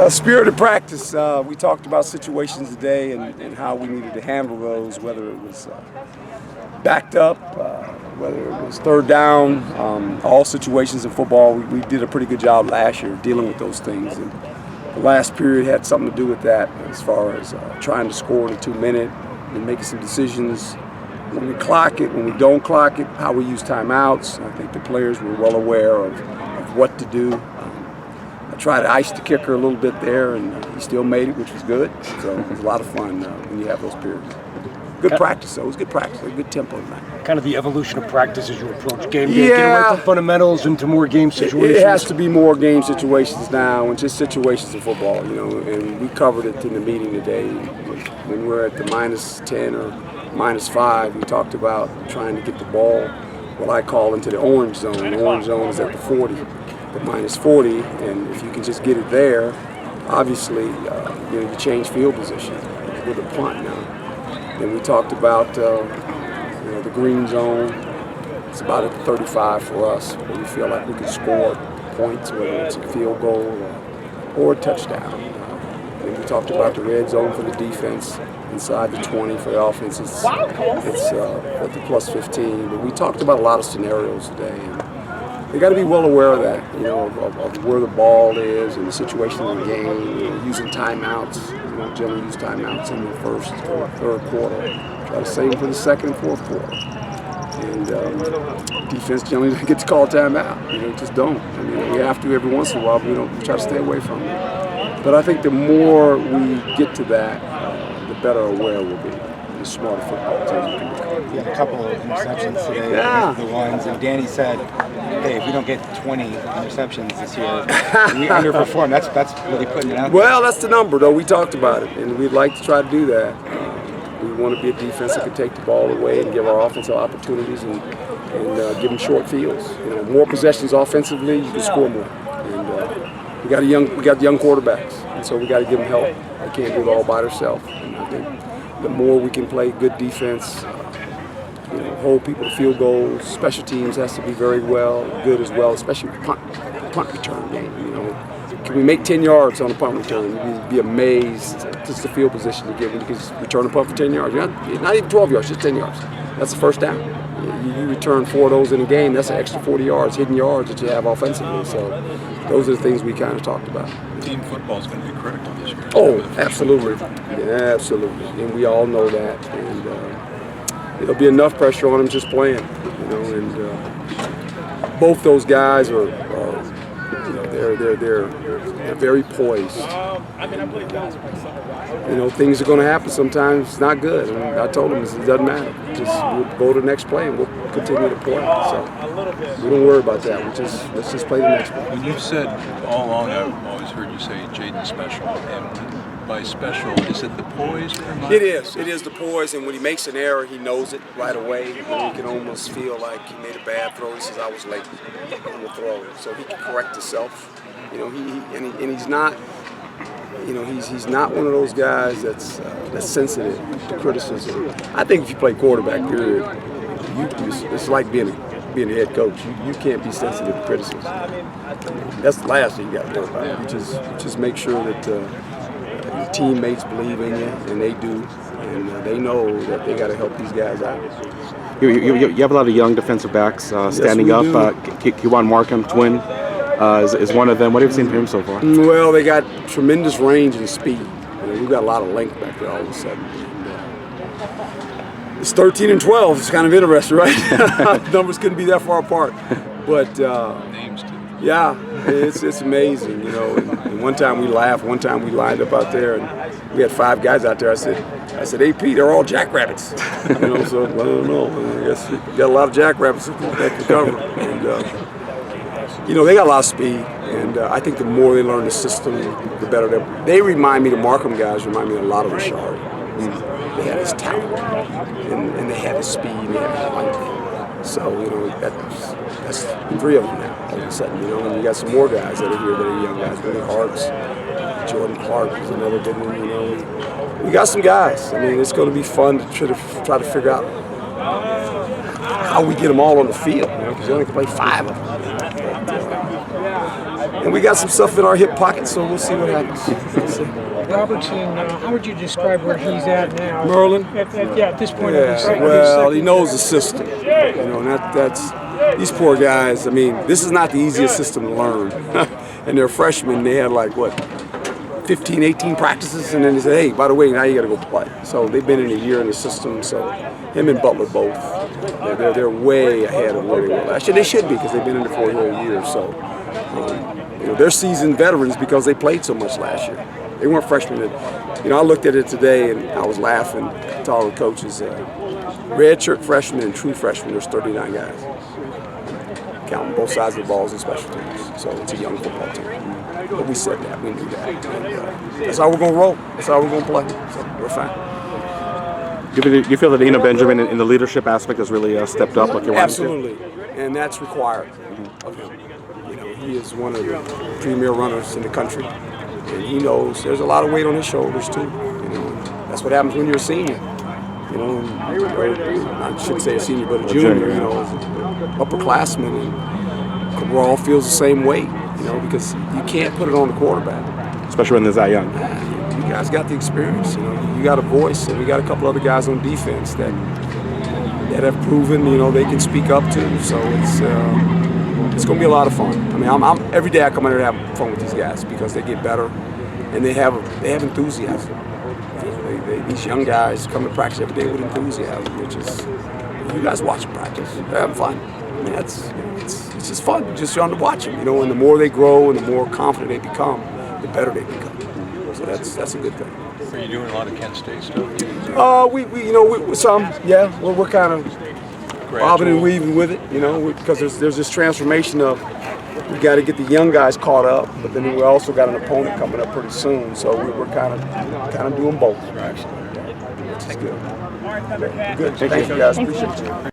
Spirit of practice. We talked about situations today and how we needed to handle those, whether it was backed up, whether it was third down, all situations in football. We did a pretty good job last year dealing with those things. And the last period had something to do with that as far as trying to score in a 2-minute and making some decisions. When we clock it, when we don't clock it, how we use timeouts. I think the players were well aware of what to do. I tried to ice the kicker a little bit there, and he still made it, which was good. So it was a lot of fun when you have those periods. Good practice, though. It was good practice, a good tempo tonight. Kind of the evolution of practice as you approach game day. Get away from fundamentals into more game situations. It has to be more game situations now, and just situations in football, you know. And we covered it in the meeting today. When we're at the -10 or -5, we talked about trying to get the ball, what I call, into the orange zone. The orange zone is at the 40, the -40, and if you can just get it there, obviously, you change field position with a punt now. Then we talked about the green zone. It's about at the 35 for us, where we feel like we can score points, whether it's a field goal or a touchdown. Then we talked about the red zone for the defense, inside the 20 for the offense. It's at the +15. But we talked about a lot of scenarios today. And they got to be well aware of that, of where the ball is and the situation of the game, using timeouts. We don't generally use timeouts in the first or third quarter. Try to save them for the second and fourth quarter. And defense generally doesn't get to call timeout. Just don't. I mean, we have to every once in a while, but we try to stay away from it. But I think the more we get to that, the better aware we'll be. The smarter football team we can become. You had a couple of interceptions today, the ones, and Danny said, hey, if we don't get 20 interceptions this year, we underperform. That's really putting it out there. Well, that's the number, though. We talked about it, and we'd like to try to do that. We want to be a defense that can take the ball away and give our offensive opportunities and give them short fields. More possessions offensively, you can score more. And we got young quarterbacks, and so we got to give them help. They can't do it all by themselves. And I think the more we can play good defense, hold people to field goals. Special teams has to be very good as well, especially punt return game. Can we make 10 yards on a punt return? You'd be amazed just the field position to give them, because return a punt for 10 yards. Not even 12 yards, just 10 yards. That's the first down. You return 4 of those in a game, that's an extra 40 yards, hidden yards that you have offensively. So those are the things we kind of talked about. Team football is going to be critical this year. Oh, absolutely. Yeah, absolutely. And we all know that. And there'll be enough pressure on them just playing. And both those guys are they're very poised. Things are going to happen sometimes. It's not good. And I told them it doesn't matter. Just we'll go to the next play and we'll continue to play. So we don't worry about that. Let's just play the next play. When you've said all along, I've always heard you say Jaden's special. And by special, is it the poise? It is. It is the poise. And when he makes an error, he knows it right away. You can almost feel like he made a bad throw. He says, I was late on the throw. So he can correct himself. He's not. He's not one of those guys that's sensitive to criticism. I think if you play quarterback, period, it's like being a head coach. You can't be sensitive to criticism. That's the last thing you got to worry about. You just make sure that your teammates believe in you, and they do, and they know that they got to help these guys out. You have a lot of young defensive backs standing up. Kiwan Markham, twin. Is one of them. What have you seen from him so far? Well, they got tremendous range and speed. We've got a lot of length back there all of a sudden. It's 13 and 12. It's kind of interesting, right? Numbers couldn't be that far apart. But names too. Yeah, it's amazing. And one time we laughed. One time we lined up out there, and we had 5 guys out there. I said, AP, they're all Jackrabbits. So I don't know. I guess you got a lot of Jackrabbits that can cover. And they got a lot of speed, and I think the more they learn the system, the better they remind me. The Markham guys remind me a lot of Rashard. They have his talent, and they have his speed, and they have his length. So that's 3 of them now. All of a sudden, and you got some more guys that are here that are young guys. Billy Hart's, Jordan Clark is another good one. We got some guys. It's going to be fun to try to figure out how we get them all on the field. Because you only can play 5 of them. And we got some stuff in our hip pocket, so we'll see what happens. We'll see. Robertson, how would you describe where he's at now? Merlin? At this point. Yeah, well, he knows the system. You know, and that's these poor guys. I mean, this is not the easiest system to learn. And they're freshmen. They had like what, 15, 18 practices, and then they said, hey, by the way, now you got to go play. So they've been in a year in the system. So him and Butler both, they're way ahead of where they were last year. They should be because they've been in it for a whole year. So you know, they're seasoned veterans because they played so much last year. They weren't freshmen. You know, I looked at it today and I was laughing to all the coaches. Redshirt freshmen and true freshmen, there's 39 guys. Counting both sides of the balls and special teams. So it's a young football team. But we said that, we knew that. And, that's how we're going to roll. That's how we're going to play. So we're fine. Do you feel that Eno Benjamin in the leadership aspect has really stepped up like you wanted Absolutely. And that's required of him. You know, he is one of the premier runners in the country. And he knows there's a lot of weight on his shoulders too. You know, and that's what happens when you're a senior. You know, I shouldn't say a senior, but a junior. You know, as an upperclassman, and Cabral feels the same weight. You know, because you can't put it on the quarterback, especially when they're that young. You guys got the experience. You know, you got a voice, and we got a couple other guys on defense that have proven, you know, they can speak up too. So it's going to be a lot of fun. I mean, I'm every day I come in here to have fun with these guys because they get better and they have enthusiasm. These young guys come to practice every day with enthusiasm, which is, you guys watch them practice. They're having fun. I mean, it's just fun, just fun to watch them, you know. And the more they grow and the more confident they become, the better they become. So that's a good thing. Are you doing a lot of Kent State stuff? We're kind of bobbing and weaving with it, you know, because there's this transformation of we got to get the young guys caught up, but then we also got an opponent coming up pretty soon, so we're kind of doing both. Actually, it's good. Good. Thank you guys. Appreciate you.